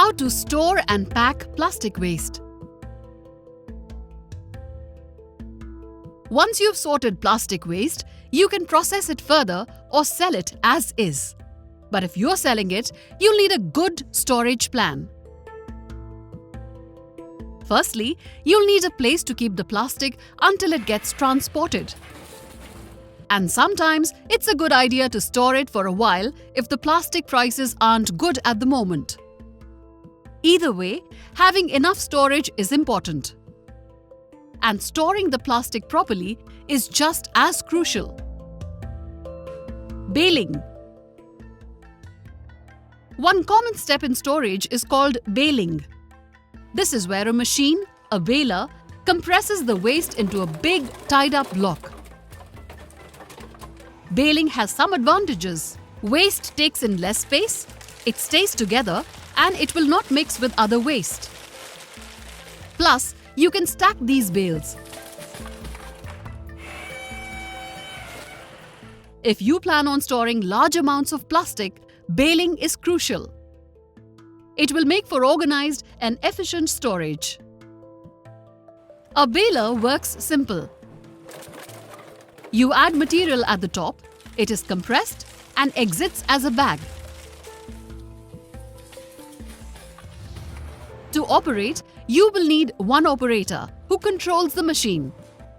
How to store and pack plastic waste. Once you've sorted plastic waste, you can process it further or sell it as is. But if you're selling it, you'll need a good storage plan. Firstly, you'll need a place to keep the plastic until it gets transported. And sometimes it's a good idea to store it for a while if the plastic prices aren't good at the moment. Either way, having enough storage is important. And storing the plastic properly is just as crucial. Baling. One common step in storage is called baling. This is where a machine, a baler, compresses the waste into a big tied-up block. Baling has some advantages. Waste takes in less space, it stays together, and it will not mix with other waste. Plus, you can stack these bales. If you plan on storing large amounts of plastic, baling is crucial. It will make for organized and efficient storage. A baler works simple. You add material at the top, it is compressed and exits as a bag. To operate, you will need one operator who controls the machine.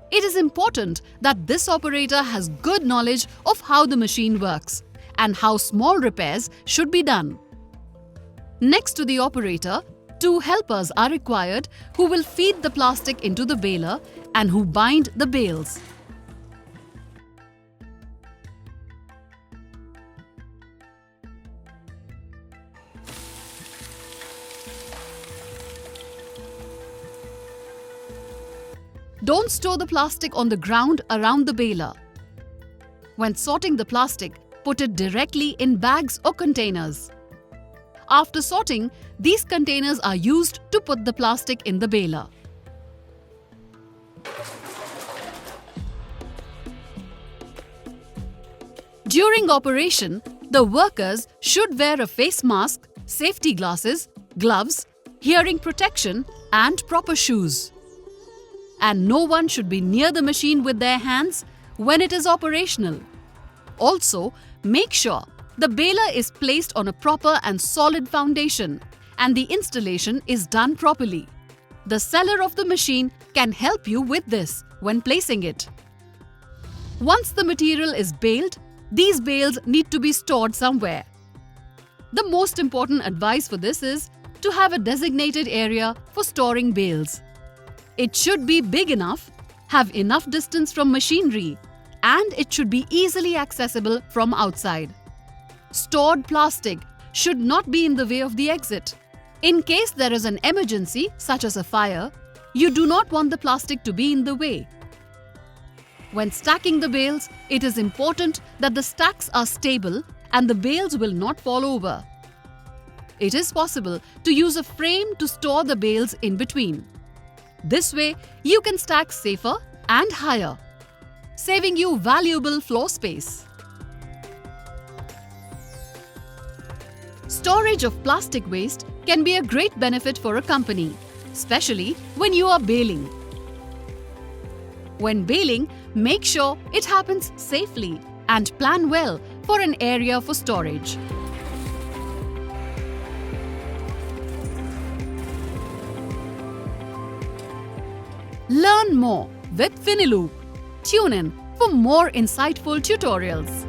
It is important that this operator has good knowledge of how the machine works and how small repairs should be done. Next to the operator, 2 helpers are required who will feed the plastic into the baler and who bind the bales. Don't store the plastic on the ground around the baler. When sorting the plastic, put it directly in bags or containers. After sorting, these containers are used to put the plastic in the baler. During operation, the workers should wear a face mask, safety glasses, gloves, hearing protection, and proper shoes. And no one should be near the machine with their hands when it is operational. Also, make sure the baler is placed on a proper and solid foundation and the installation is done properly. The seller of the machine can help you with this when placing it. Once the material is baled, these bales need to be stored somewhere. The most important advice for this is to have a designated area for storing bales. It should be big enough, have enough distance from machinery, and it should be easily accessible from outside. Stored plastic should not be in the way of the exit. In case there is an emergency, such as a fire, you do not want the plastic to be in the way. When stacking the bales, it is important that the stacks are stable and the bales will not fall over. It is possible to use a frame to store the bales in between. This way, you can stack safer and higher, saving you valuable floor space. Storage of plastic waste can be a great benefit for a company, especially when you are baling. When baling, make sure it happens safely and plan well for an area for storage. Learn more with Finiloop. Tune in for more insightful tutorials.